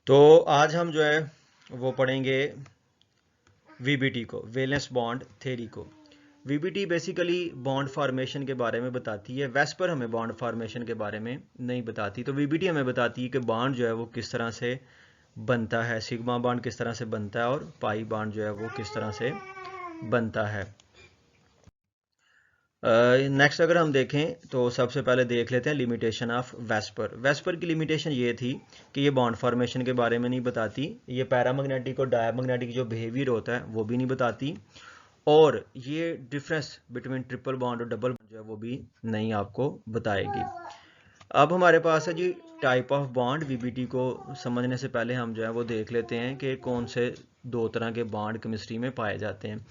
तो आज हम जो है वो पढ़ेंगे वीबीटी को, वैलेंस बॉन्ड थ्योरी को। वीबीटी बेसिकली बॉन्ड फॉर्मेशन के बारे में बताती है। वेस्पर हमें बॉन्ड फॉर्मेशन के बारे में नहीं बताती। तो वीबीटी हमें बताती है कि बॉन्ड जो है वो किस तरह से बनता है, सिग्मा बॉन्ड किस तरह से बनता है और पाई बॉन्ड जो है वो किस तरह से बनता है। नेक्स्ट अगर हम देखें तो सबसे पहले देख लेते हैं लिमिटेशन ऑफ वेस्पर। वेस्पर की लिमिटेशन ये थी कि ये बॉन्ड फॉर्मेशन के बारे में नहीं बताती, ये पैरामैग्नेटिक और डायमैग्नेटिक जो बिहेवियर होता है वो भी नहीं बताती, और ये डिफरेंस बिटवीन ट्रिपल बॉन्ड और डबल बॉन्ड जो है वो भी नहीं आपको बताएगी। अब हमारे पास है जी टाइप ऑफ बॉन्ड। वीबीटी को समझने से पहले हम जो है वो देख लेते हैं कि कौन से दो तरह के बॉन्ड केमिस्ट्री में पाए जाते हैं।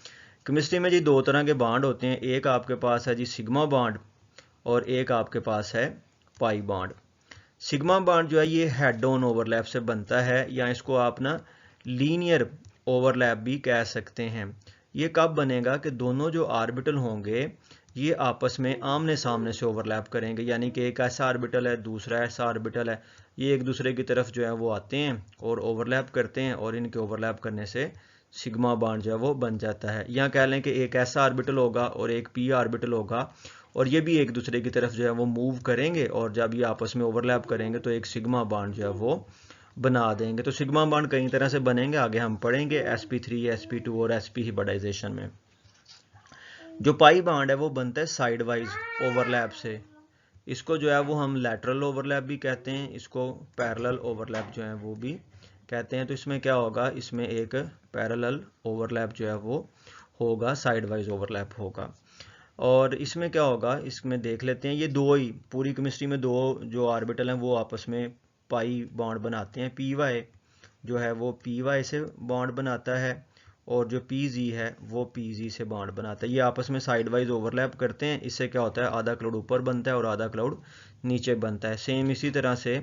केमिस्ट्री में जी दो तरह के बॉन्ड होते हैं, एक आपके पास है जी सिग्मा बॉन्ड और एक आपके पास है पाई बॉन्ड। सिग्मा बॉन्ड जो है ये हेड ऑन ओवरलैप से बनता है, या इसको आप ना लीनियर ओवरलैप भी कह सकते हैं। ये कब बनेगा कि दोनों जो ऑर्बिटल होंगे ये आपस में आमने सामने से ओवरलैप करेंगे, यानी कि एक ऐसा ऑर्बिटल है दूसरा ऐसा ऑर्बिटल है, ये एक दूसरे की तरफ जो है वो आते हैं और ओवरलैप करते हैं, और इनके ओवरलैप करने से सिग्मा बॉन्ड जो है वो बन जाता है। या कह लें कि एक ऐसा ऑर्बिटल होगा और एक पी ऑर्बिटल होगा, और ये भी एक दूसरे की तरफ जो है वो मूव करेंगे, और जब ये आपस में ओवरलैप करेंगे तो एक सिग्मा बॉन्ड जो है वो बना देंगे। तो सिग्मा बॉन्ड कई तरह से बनेंगे, आगे हम पढ़ेंगे sp3, sp2 और sp हिब्रिडाइजेशन में। जो पाई बॉन्ड है वो बनता है साइड वाइज ओवरलैप से। इसको जो है वो हम लैटरल ओवरलैप भी कहते हैं, इसको पैरेलल ओवरलैप जो है वो भी कहते हैं। तो इसमें क्या होगा, इसमें एक पैरेलल ओवरलैप जो है वो होगा, साइड वाइज ओवरलैप होगा। और इसमें क्या होगा, इसमें देख लेते हैं। ये दो ही पूरी केमिस्ट्री में दो जो ऑर्बिटल हैं वो आपस में पाई बॉन्ड बनाते हैं। पी वाई जो है वो पी वाई से बॉन्ड बनाता है, और जो पी जी है वो पी जी से बॉन्ड बनाता है। ये आपस में साइड वाइज ओवरलैप करते हैं। इससे क्या होता है, आधा क्लाउड ऊपर बनता है और आधा क्लाउड नीचे बनता है। सेम इसी तरह से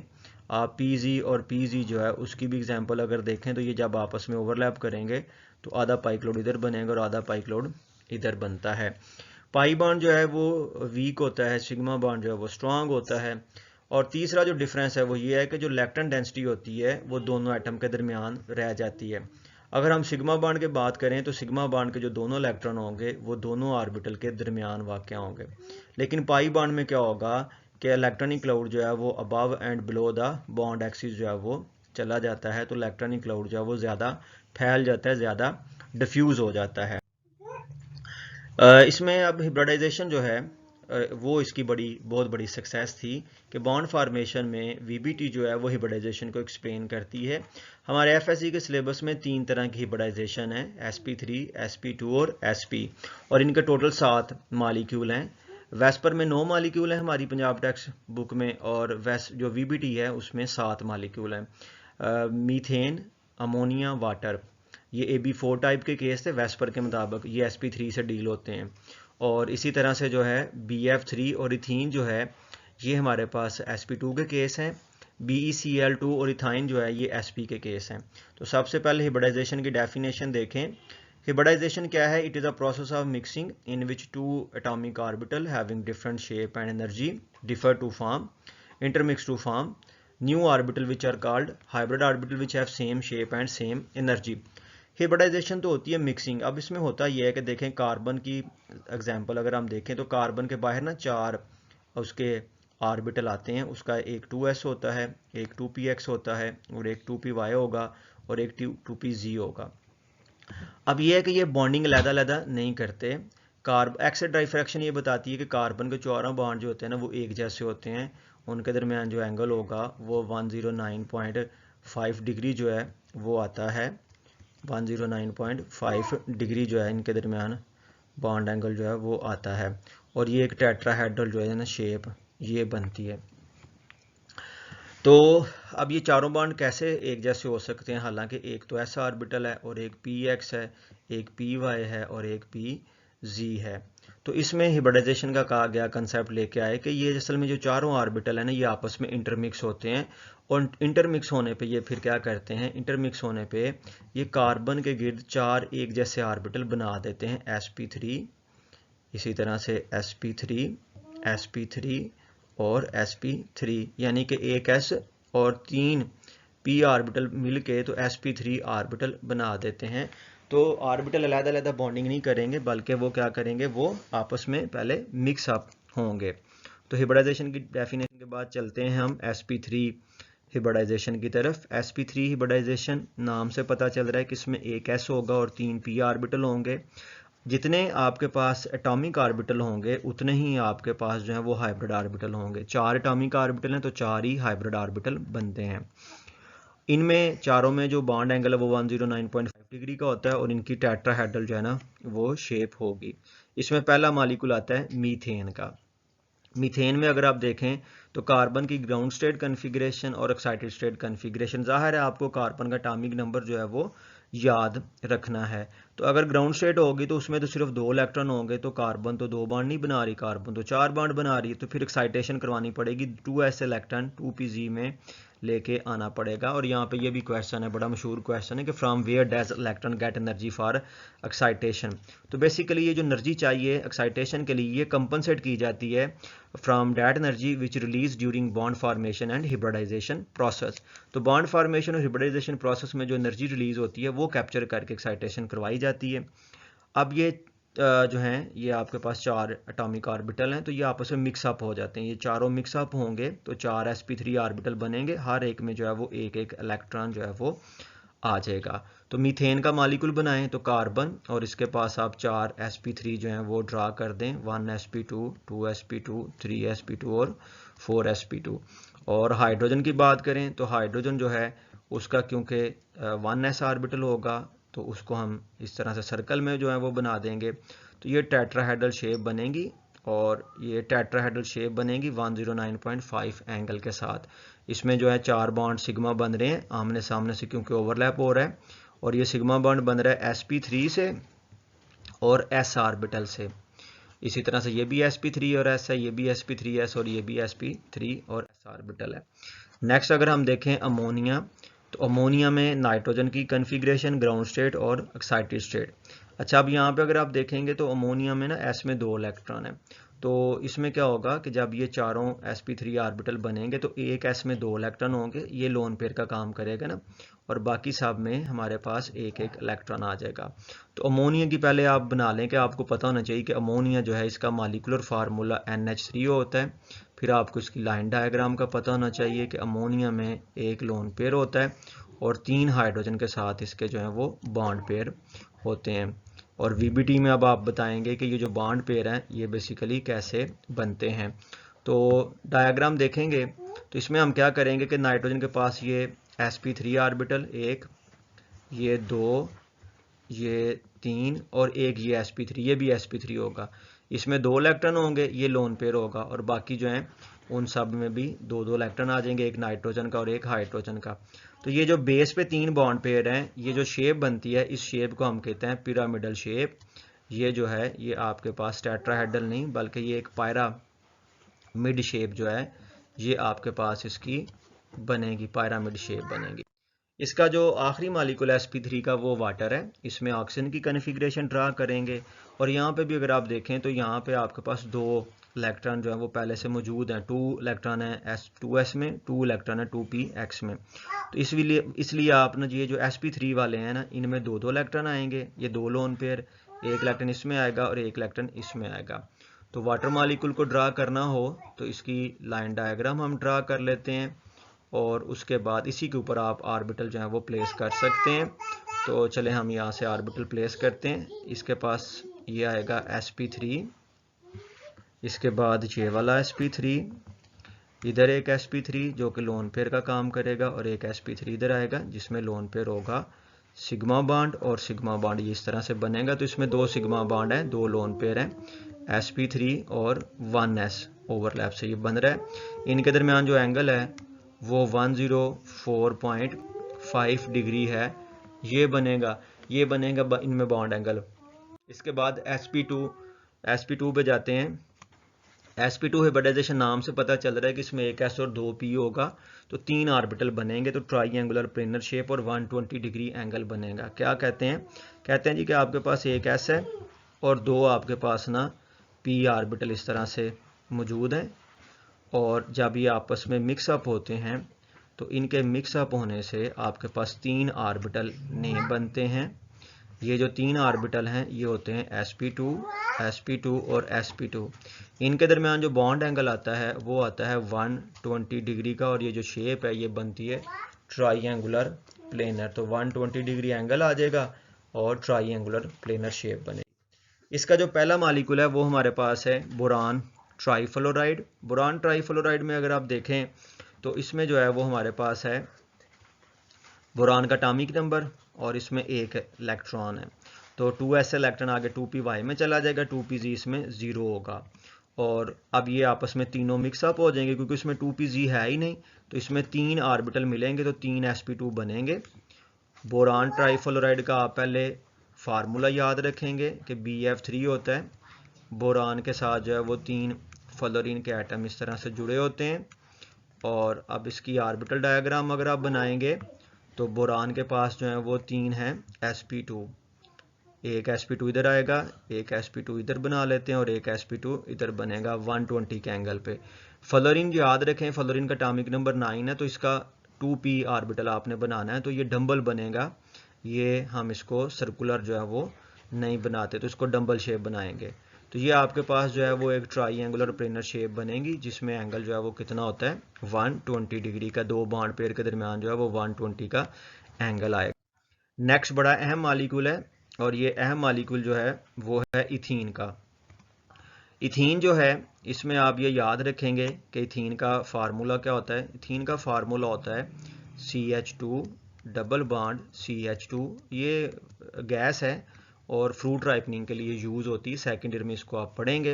आप पी जी और पी जी जो है उसकी भी एग्जाम्पल अगर देखें तो ये जब आपस में ओवरलैप करेंगे तो आधा पाई क्लाउड इधर बनेगा और आधा पाई क्लाउड इधर बनता है। पाई बॉन्ड जो है वो वीक होता है, सिग्मा बॉन्ड जो है वो स्ट्रांग होता है। और तीसरा जो डिफरेंस है वो ये है कि जो इलेक्ट्रॉन डेंसिटी होती है वो दोनों एटम के दरमियान रह जाती है। अगर हम सिग्मा बॉन्ड की बात करें तो सिग्मा बॉन्ड के जो दोनों इलेक्ट्रॉन होंगे वो दोनों ऑर्बिटल के दरमियान वाक़ होंगे। लेकिन पाई बॉन्ड में क्या होगा कि इलेक्ट्रॉनिक क्लाउड जो है वो above and below the bond axis जो है वो चला जाता है, तो इलेक्ट्रॉनिक क्लाउड जो है वो ज़्यादा फैल जाता है, ज़्यादा डिफ्यूज़ हो जाता है। इसमें अब हिब्रिडाइजेशन जो है वो इसकी बहुत बड़ी सक्सेस थी कि बॉन्ड फार्मेशन में वीबीटी जो है वो हिब्रिडाइजेशन को एक्सप्लेन करती है। हमारे एफएससी के सिलेबस में 3 तरह की हिब्रिडाइजेशन है, sp3, sp2 और sp, और इनके टोटल 7 मालिक्यूल हैं। वेस्पर में 9 मालिक्यूल हैं हमारी पंजाब टेक्स्ट बुक में, और जो वीबीटी है उसमें 7 मालिक्यूल हैं। मीथेन, अमोनिया, वाटर, ये AB4 टाइप के केस थे। वेस्पर के मुताबिक ये sp3 से डील होते हैं। और इसी तरह से जो है BF3 और इथीन जो है ये हमारे पास sp2 के केस हैं। BeCl2 और इथाइन जो है ये sp के केस हैं। तो सबसे पहले हिब्रिडाइजेशन की डेफिनेशन देखें। हिब्रिडाइजेशन क्या है? It is a process of mixing in which two atomic orbital having different shape and energy differ to form, intermix to form new orbital which are called hybrid orbital which have same shape and same energy। Hybridisation तो होती है mixing. अब इसमें होता यह है कि देखें कार्बन की एग्जांपल अगर हम देखें तो कार्बन के बाहर ना 4 उसके ऑर्बिटल आते हैं। उसका एक 2s होता है, एक 2px होता है, और एक 2py होगा, और एक 2pz होगा। अब यह है कि ये बॉन्डिंग अलग-अलग नहीं करते। एक्सिड डाइफ्रैक्शन ये बताती है कि कार्बन के चारों बॉन्ड जो होते हैं ना वो एक जैसे होते हैं, उनके दरमियान जो एंगल होगा वो 109.5 डिग्री जो है वो आता है। 109.5 डिग्री जो है इनके दरमियान बॉन्ड एंगल जो है वो आता है, और ये एक टेट्राहेड्रल जो है ना शेप ये बनती है। तो अब ये चारों बॉन्ड कैसे एक जैसे हो सकते हैं? हालांकि एक तो ऐसा ऑर्बिटल है, और एक px है, एक py है, और एक pz है। तो इसमें हिब्रिडाइजेशन का कहा गया कंसेप्ट लेके आए कि ये असल में जो चारों ऑर्बिटल है ना ये आपस में इंटरमिक्स होते हैं, और इंटरमिक्स होने पे ये फिर क्या करते हैं, इंटरमिक्स होने पे ये कार्बन के गिर्द 4 एक जैसे ऑर्बिटल बना देते हैं, sp3, इसी तरह से sp3, sp3 और sp3, यानी कि एक s और 3 p ऑर्बिटल मिलके तो sp3 ऑर्बिटल बना देते हैं। तो ऑर्बिटल अलग-अलग बॉन्डिंग नहीं करेंगे, बल्कि वो क्या करेंगे, वो आपस में पहले मिक्स अप होंगे। तो हिब्रिडाइजेशन की डेफिनेशन के बाद चलते हैं हम sp3 हिब्रिडाइजेशन की तरफ। sp3 हिब्रिडाइजेशन नाम से पता चल रहा है कि इसमें एक s होगा और 3 p ऑर्बिटल होंगे। जितने आपके पास एटॉमिक ऑर्बिटल होंगे उतने ही आपके पास जो है वो हाइब्रिड ऑर्बिटल होंगे। 4 एटॉमिक ऑर्बिटल हैं तो 4 ही हाइब्रिड ऑर्बिटल बनते हैं। इनमें चारों में जो बॉन्ड एंगल है वो 109.5 डिग्री का होता है और इनकी टेट्राहेड्रल जो है ना वो शेप होगी। इसमें पहला मॉलिक्यूल आता है मीथेन का। मीथेन में अगर आप देखें तो कार्बन की ग्राउंड स्टेट कन्फिग्रेशन और एक्साइटेड स्टेट कन्फिग्रेशन, ज़ाहिर है आपको कार्बन का एटॉमिक नंबर जो है वो याद रखना है। तो अगर ग्राउंड स्टेट होगी तो उसमें तो सिर्फ 2 इलेक्ट्रॉन होंगे, तो कार्बन तो 2 बॉन्ड नहीं बना रही, कार्बन तो 4 बॉन्ड बना रही है। तो फिर एक्साइटेशन करवानी पड़ेगी, 2s इलेक्ट्रॉन 2pz में लेके आना पड़ेगा। और यहाँ पे ये भी क्वेश्चन है, बड़ा मशहूर क्वेश्चन है कि from where does electron get energy for excitation. तो बेसिकली ये जो एनर्जी चाहिए एक्साइटेशन के लिए, ये कंपनसेट की जाती है from that energy which release during bond formation and hybridisation process. तो बॉन्ड फॉर्मेशन और हिब्रिडाइजेशन प्रोसेस में जो एनर्जी रिलीज होती है वो कैप्चर करके एक्साइटेशन करवाई जाती है। अब ये जो हैं ये आपके पास 4 एटॉमिक ऑर्बिटल हैं, तो ये आपस में मिक्सअप हो जाते हैं। ये चारों मिक्सअप होंगे तो 4 sp3 ऑर्बिटल बनेंगे, हर एक में जो है वो एक एक इलेक्ट्रॉन जो है वो आ जाएगा। तो मीथेन का मॉलिक्यूल बनाएं तो कार्बन और इसके पास आप 4 sp3 जो हैं वो ड्रा कर दें, 1 sp2, 2 sp2, 3 sp2 और 4 sp2। और हाइड्रोजन की बात करें तो हाइड्रोजन जो है उसका क्योंकि 1s ऑर्बिटल होगा तो उसको हम इस तरह से सर्कल में जो है वो बना देंगे। तो ये टेट्राहेड्रल शेप बनेगी और ये टेट्राहेड्रल शेप बनेगी 109.5 एंगल के साथ। इसमें जो है 4 बॉन्ड सिग्मा बन रहे हैं आमने सामने से क्योंकि ओवरलैप हो रहा है, और ये सिग्मा बॉन्ड बन रहा है sp3 से और s ऑर्बिटल से। इसी तरह से ये भी sp3 और s है, ये भी sp3s और ये भी sp3 और s ऑर्बिटल है। नेक्स्ट अगर हम देखें अमोनिया, तो अमोनिया में नाइट्रोजन की कन्फिग्रेशन, ग्राउंड स्टेट और एक्साइटेड स्टेट। अच्छा, अब यहाँ पे अगर आप देखेंगे तो अमोनिया में ना s में 2 इलेक्ट्रॉन है। तो इसमें क्या होगा कि जब ये चारों sp3 ऑर्बिटल बनेंगे तो एक s में 2 इलेक्ट्रॉन होंगे, ये लोन पेयर का काम करेगा ना, और बाकी सब में हमारे पास एक एक इलेक्ट्रॉन आ जाएगा। तो अमोनिया की पहले आप बना लें कि आपको पता होना चाहिए कि अमोनिया जो है इसका मॉलिक्यूलर फार्मूला NH3 होता है। फिर आपको इसकी लाइन डायग्राम का पता होना चाहिए कि अमोनिया में एक लोन पेयर होता है और 3 हाइड्रोजन के साथ इसके जो है वो बॉन्ड पेयर होते हैं। और VBT में अब आप बताएंगे कि ये जो बॉन्ड पेयर हैं ये बेसिकली कैसे बनते हैं। तो डायग्राम देखेंगे तो इसमें हम क्या करेंगे कि नाइट्रोजन के पास ये sp3 ऑर्बिटल, एक, ये 2, ये 3 और एक ये sp3, ये भी sp3 होगा। इसमें 2 इलेक्ट्रॉन होंगे, ये लोन पेयर होगा, और बाकी जो हैं उन सब में भी 2-2 इलेक्ट्रॉन आ जाएंगे, एक नाइट्रोजन का और एक हाइड्रोजन का। तो ये जो बेस पे 3 बॉन्ड पेयर हैं, ये जो शेप बनती है इस शेप को हम कहते हैं पिरामिडल शेप। ये जो है ये आपके पास टेट्राहेड्रल नहीं बल्कि ये एक पायरामिड शेप जो है ये आपके पास इसकी बनेगी, पायरामिड शेप बनेगी। इसका जो आखिरी मॉलिक्यूल है sp3 का वो वाटर है। इसमें ऑक्सीजन की कन्फिग्रेशन ड्रा करेंगे और यहाँ पे भी अगर आप देखें तो यहाँ पे आपके पास 2 इलेक्ट्रॉन जो है वो पहले से मौजूद हैं। 2 इलेक्ट्रॉन है 2s में, 2 इलेक्ट्रॉन है 2px में। तो इसलिए आपने ये जो sp3 वाले हैं ना इनमें 2-2 इलेक्ट्रॉन आएंगे, ये 2 लोन पेयर, एक इलेक्ट्रॉन इसमें आएगा और एक इलेक्ट्रॉन इसमें आएगा। तो वाटर मॉलिक्यूल को ड्रा करना हो तो इसकी लाइन डायग्राम हम ड्रा कर लेते हैं और उसके बाद इसी के ऊपर आप ऑर्बिटल जो है वो प्लेस कर सकते हैं। तो चले हम यहाँ से ऑर्बिटल प्लेस करते हैं। इसके पास ये आएगा sp3, इसके बाद ये वाला sp3, इधर एक sp3 जो कि लोन पेयर का काम करेगा और एक sp3 इधर आएगा जिसमें लोन पेयर होगा सिग्मा बॉन्ड, और सिग्मा बॉन्ड ये इस तरह से बनेगा। तो इसमें 2 सिग्मा बॉन्ड है, 2 लोन पेयर हैं sp3 और 1s ओवरलैप से ये बन रहा है। इनके दरमियान जो एंगल है वो 104.5 डिग्री है, ये बनेगा इनमें बॉन्ड एंगल। इसके बाद sp2 पे जाते हैं। sp2 हिब्रिडाइजेशन नाम से पता चल रहा है कि इसमें एक s और 2 p होगा, तो 3 ऑर्बिटल बनेंगे, तो ट्राइंगुलर प्लेनर शेप और 120 डिग्री एंगल बनेगा। क्या कहते हैं जी कि आपके पास एक s है और 2 आपके पास ना p ऑर्बिटल इस तरह से मौजूद हैं, और जब ये आपस में मिक्सअप होते हैं तो इनके मिक्सअप होने से आपके पास 3 ऑर्बिटल नहीं बनते हैं। ये जो 3 ऑर्बिटल हैं ये होते हैं sp2, sp2 और sp2। इनके दरमियान जो बॉन्ड एंगल आता है वो आता है 120 डिग्री का, और ये जो शेप है ये बनती है ट्राइंगुलर प्लेनर। तो 120 डिग्री एंगल आ जाएगा और ट्राइंगुलर प्लेनर शेप बनेगी। इसका जो पहला मॉलिक्यूल है वो हमारे पास है बोरान ट्राइफ्लोराइड। बोरान ट्राइफ्लोराइड में अगर आप देखें तो इसमें जो है वो हमारे पास है बोरान का एटॉमिक नंबर और इसमें एक इलेक्ट्रॉन है। तो 2s इलेक्ट्रॉन आगे 2p में चला जाएगा, 2pz इसमें 0 होगा। और अब ये आपस में तीनों मिक्सअप हो जाएंगे क्योंकि इसमें 2pz है ही नहीं, तो इसमें 3 ऑर्बिटल मिलेंगे तो 3 sp2 बनेंगे। बोरान ट्राइफ्लोराइड का आप पहले फार्मूला याद रखेंगे कि Bf3 होता है। बोरान के साथ जो है वो 3 फ्लोरीन के एटम इस तरह से जुड़े होते हैं। और अब इसकी ऑर्बिटल डायग्राम अगर आप बनाएंगे तो बोरान के पास जो है वो 3 है sp2। एक sp2 इधर आएगा, एक sp2 इधर बना लेते हैं और एक sp2 इधर बनेगा 120 के एंगल पे। फ्लोरीन याद रखें, फ्लोरीन का एटॉमिक नंबर 9 है, तो इसका 2p ऑर्बिटल आपने बनाना है, तो ये डंबल बनेगा। ये हम इसको सर्कुलर जो है वो नहीं बनाते, तो इसको डंबल शेप बनाएंगे। तो ये आपके पास जो है वो एक ट्राइंगुलर प्लेनर शेप बनेगी जिसमें एंगल जो है वो कितना होता है 120 डिग्री का। दो बॉन्ड पेयर के दरमियान जो है वो 120 का एंगल आएगा। नेक्स्ट बड़ा अहम मॉलिक्यूल है और ये अहम मॉलिक्यूल जो है वो है इथीन का। इथीन जो है इसमें आप ये याद रखेंगे कि इथीन का फार्मूला क्या होता है। इथीन का फार्मूला होता है CH2 डबल बॉन्ड CH2। ये गैस है और फ्रूट राइपनिंग के लिए यूज़ होती है, सेकेंड ईयर में इसको आप पढ़ेंगे।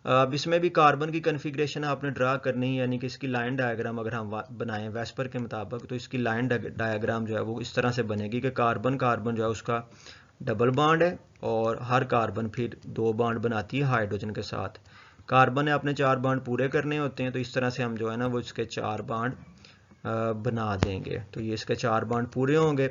अब इसमें भी कार्बन की कन्फिग्रेशन आपने ड्रा करनी है, यानी कि इसकी लाइन डायग्राम अगर हम बनाएं वेस्पर के मुताबिक तो इसकी लाइन डायग्राम जो है वो इस तरह से बनेगी कि कार्बन कार्बन जो है उसका डबल बॉन्ड है और हर कार्बन फिर 2 बॉन्ड बनाती है हाइड्रोजन के साथ। कार्बन ने अपने 4 बॉन्ड पूरे करने होते हैं, तो इस तरह से हम जो है ना वो इसके 4 बॉन्ड बना देंगे। तो ये इसके 4 बॉन्ड पूरे होंगे।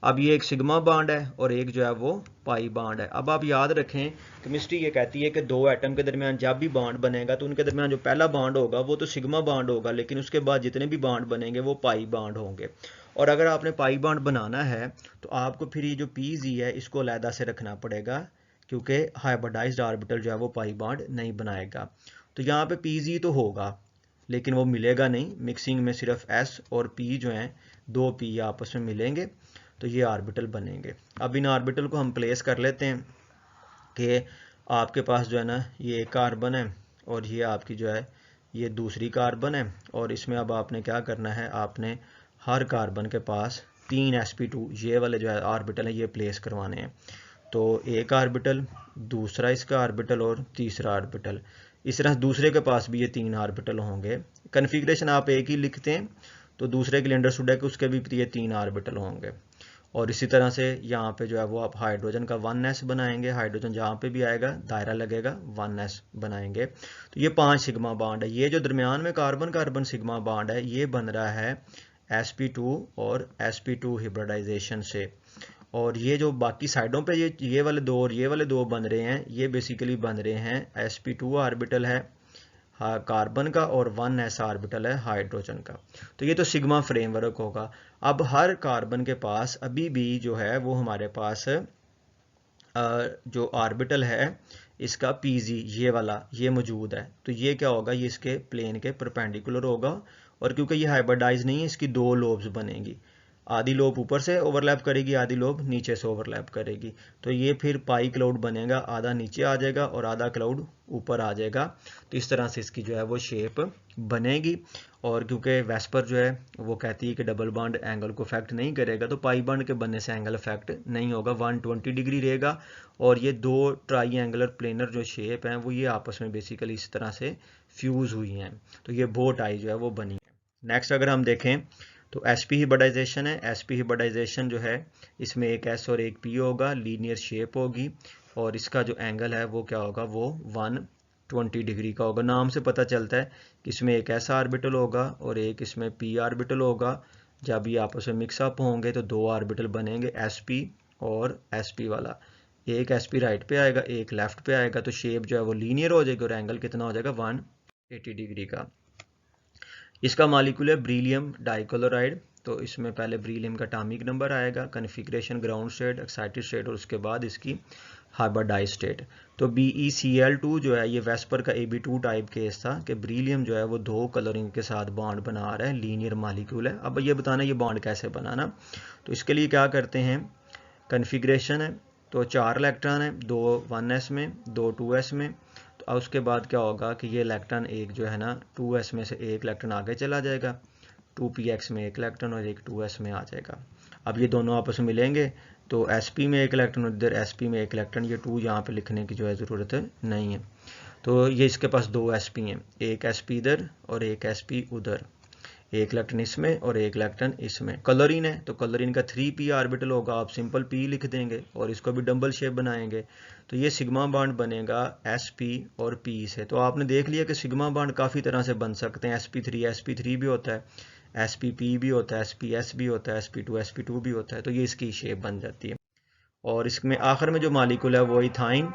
अब ये एक सिग्मा बॉन्ड है और एक जो है वो पाई बॉन्ड है। अब आप याद रखें केमिस्ट्री ये कहती है कि दो एटम के दरमियान जब भी बॉन्ड बनेगा तो उनके दरमियान जो पहला बॉन्ड होगा वो तो सिग्मा बॉन्ड होगा, लेकिन उसके बाद जितने भी बॉन्ड बनेंगे वो पाई बॉन्ड होंगे। और अगर आपने पाई बॉन्ड बनाना है तो आपको फिर ये जो PZ है इसको अलहदा से रखना पड़ेगा क्योंकि हाइब्रिडाइज्ड ऑर्बिटल जो है वो पाई बॉन्ड नहीं बनाएगा। तो यहाँ पे PZ तो होगा लेकिन वो मिलेगा नहीं, मिक्सिंग में सिर्फ S और P जो हैं 2 P आपस में मिलेंगे तो ये ऑर्बिटल बनेंगे। अब इन ऑर्बिटल को हम प्लेस कर लेते हैं कि आपके पास जो है ना ये एक कार्बन है और ये आपकी जो है ये दूसरी कार्बन है, और इसमें अब आपने क्या करना है, आपने हर कार्बन के पास 3 sp2 ये वाले जो है ऑर्बिटल है ये प्लेस करवाने हैं। तो एक ऑर्बिटल, दूसरा इसका ऑर्बिटल और तीसरा ऑर्बिटल। इस तरह दूसरे के पास भी ये 3 ऑर्बिटल होंगे। कन्फिग्रेशन आप एक ही लिखते हैं तो दूसरे के लिए अंडरस्टूड है कि उसके भी ये 3 ऑर्बिटल होंगे। और इसी तरह से यहाँ पे जो है वो आप हाइड्रोजन का 1s बनाएंगे, हाइड्रोजन जहाँ पे भी आएगा दायरा लगेगा 1s बनाएंगे। तो ये 5 सिग्मा बॉन्ड है। ये जो दरमियान में कार्बन कार्बन सिग्मा बॉन्ड है ये बन रहा है sp2 और sp2 हिब्रिडाइजेशन से। और ये जो बाकी साइडों पे ये वाले दो और ये वाले दो बन रहे हैं ये बेसिकली बन रहे हैं sp2 ऑर्बिटल है कार्बन का और 1s ऑर्बिटल है हाइड्रोजन का। तो ये तो सिग्मा फ्रेमवर्क होगा। अब हर कार्बन के पास अभी भी जो है वो हमारे पास जो ऑर्बिटल है इसका PZ ये वाला ये मौजूद है। तो ये क्या होगा, ये इसके प्लेन के परपेंडिकुलर होगा और क्योंकि ये हाइब्रिडाइज नहीं है इसकी 2 लोब्स बनेंगी, आधी लोब ऊपर से ओवरलैप करेगी, आधी लोब नीचे से ओवरलैप करेगी। तो ये फिर पाई क्लाउड बनेगा, आधा नीचे आ जाएगा और आधा क्लाउड ऊपर आ जाएगा। तो इस तरह से इसकी जो है वो शेप बनेगी। और क्योंकि वेस्पर जो है वो कहती है कि डबल बॉन्ड एंगल को अफेक्ट नहीं करेगा तो पाई बॉन्ड के बनने से एंगल अफेक्ट नहीं होगा, 120 डिग्री रहेगा। और ये 2 ट्राइंगुलर प्लेनर जो शेप हैं वो ये आपस में बेसिकली इस तरह से फ्यूज हुई हैं। तो ये बो टाई जो है वो बनी है। नेक्स्ट अगर हम देखें तो sp हिब्रिडाइजेशन है। sp हिब्रिडाइजेशन जो है इसमें एक s और एक p होगा, लीनियर शेप होगी और इसका जो एंगल है वो क्या होगा, वो 120 डिग्री का होगा। नाम से पता चलता है कि इसमें एक s ऑर्बिटल होगा और एक इसमें p ऑर्बिटल होगा। जब ये आपस में मिक्सअप होंगे तो 2 ऑर्बिटल बनेंगे sp और sp वाला। एक sp राइट पे आएगा एक लेफ्ट पे आएगा, तो शेप जो है वो लीनियर हो जाएगी और एंगल कितना हो जाएगा 180 डिग्री का। इसका मॉलिक्यूल है ब्रीलियम डाइक्लोराइड। तो इसमें पहले ब्रीलियम का एटॉमिक नंबर आएगा, configuration ground state, excited state और उसके बाद इसकी हाइब्रिडाइज्ड स्टेट। तो BeCl2 जो है ये वेस्पर का Ab2 टाइप केस था कि ब्रीलियम जो है वो 2 कलरिंग के साथ बॉन्ड बना रहा है, लीनियर मॉलिक्यूल है। अब ये बताना ये बॉन्ड कैसे बनाना, तो इसके लिए क्या करते हैं, कन्फिग्रेशन है तो 4 इलेक्ट्रॉन है, 2 1s में 2 2s में। तो उसके बाद क्या होगा कि ये इलेक्ट्रॉन एक जो है ना 2s में से एक इलेक्ट्रॉन आगे चला जाएगा, 2px में एक इलेक्ट्रॉन और एक 2s में आ जाएगा। अब ये दोनों आपस में मिलेंगे तो sp में एक इलेक्ट्रॉन और इधर sp में एक इलेक्ट्रॉन, ये 2 यहाँ पे लिखने की जो है ज़रूरत नहीं है। तो ये इसके पास 2 sp हैं, एक sp इधर और एक sp उधर, एक इलेक्ट्रॉन इसमें और एक इलेक्ट्रॉन इसमें। कलरिन है तो कलरिन का 3p ऑर्बिटल होगा, आप सिंपल p लिख देंगे और इसको भी डबल शेप बनाएंगे तो ये सिग्मा बॉन्ड बनेगा sp और p से। तो आपने देख लिया कि सिग्मा बॉन्ड काफ़ी तरह से बन सकते हैं, sp3 भी होता है, spp भी होता है, sps भी होता है, sp2 भी होता है। तो ये इसकी शेप बन जाती है। और इसमें आखिर में जो मॉलिक्यूल है वो इथाइन।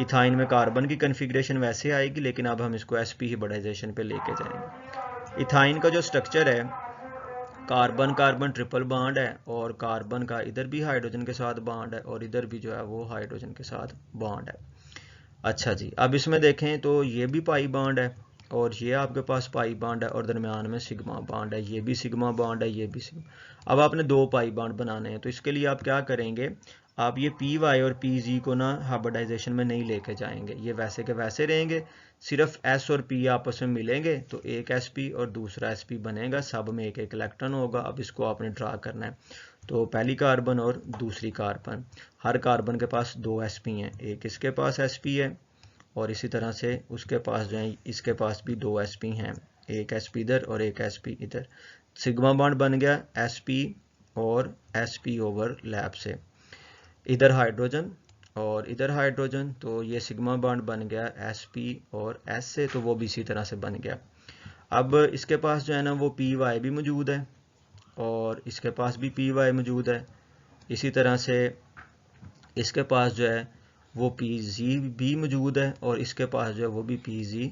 इथाइन में कार्बन की कन्फिग्रेशन वैसे आएगी लेकिन अब हम इसको sp हाइब्रिडाइजेशन पे लेके जाएंगे। इथाइन का जो स्ट्रक्चर है, कार्बन कार्बन ट्रिपल बॉन्ड है और कार्बन का इधर भी हाइड्रोजन के साथ बॉन्ड है और इधर भी जो है वो हाइड्रोजन के साथ बॉन्ड है। अच्छा जी, अब इसमें देखें तो ये भी पाई बॉन्ड है और ये आपके पास पाई बॉन्ड है और दरमियान में सिग्मा बॉन्ड है, ये भी सिग्मा बॉन्ड है, ये भी सिग्मा। अब आपने 2 पाई बॉन्ड बनाने हैं तो इसके लिए आप क्या करेंगे, आप ये पी वाई और पी जी को ना हाइब्रिडाइजेशन में नहीं लेके जाएंगे, ये वैसे के वैसे रहेंगे। सिर्फ एस और पी आपस में मिलेंगे तो एक एस पी और दूसरा एस पी बनेगा, सब में एक एक इलेक्ट्रॉन होगा। अब इसको आपने ड्रा करना है तो पहली कार्बन और दूसरी कार्बन, हर कार्बन के पास 2 एस पी हैं, एक इसके पास एस पी है और इसी तरह से उसके पास जो है इसके पास भी 2 एस पी हैं, एक एस पी इधर और एक एस पी इधर। सिग्मा बॉन्ड बन गया एस पी और एस पी ओवरलैप से, इधर हाइड्रोजन और इधर हाइड्रोजन, तो ये सिग्मा बॉन्ड बन गया sp और s से, तो वो भी इसी तरह से बन गया। अब इसके पास जो है ना वो py भी मौजूद है और इसके पास भी py मौजूद है, इसी तरह से इसके पास जो है वो pg भी मौजूद है और इसके पास जो है वो भी pg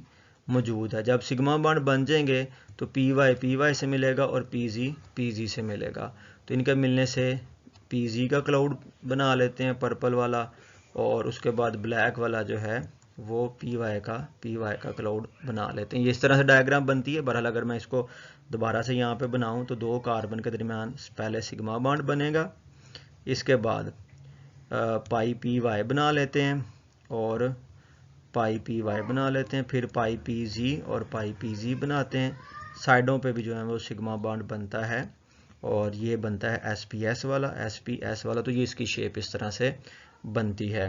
मौजूद है। जब सिग्मा बॉन्ड बन जाएंगे तो py से मिलेगा और pg से मिलेगा, तो इनके मिलने से pg का क्लाउड बना लेते हैं पर्पल वाला और उसके बाद ब्लैक वाला जो है वो py का क्लाउड बना लेते हैं। ये इस तरह से डायग्राम बनती है। बहरहाल अगर मैं इसको दोबारा से यहाँ पे बनाऊँ तो 2 कार्बन के दरमियान पहले सिग्मा बॉन्ड बनेगा, इसके बाद पाई py बना लेते हैं और पाई py बना लेते हैं, फिर पाई pg और पाई pg बनाते हैं। साइडों पे भी जो है वो सिग्मा बॉन्ड बनता है और ये बनता है sps वाला। तो ये इसकी शेप इस तरह से बनती है।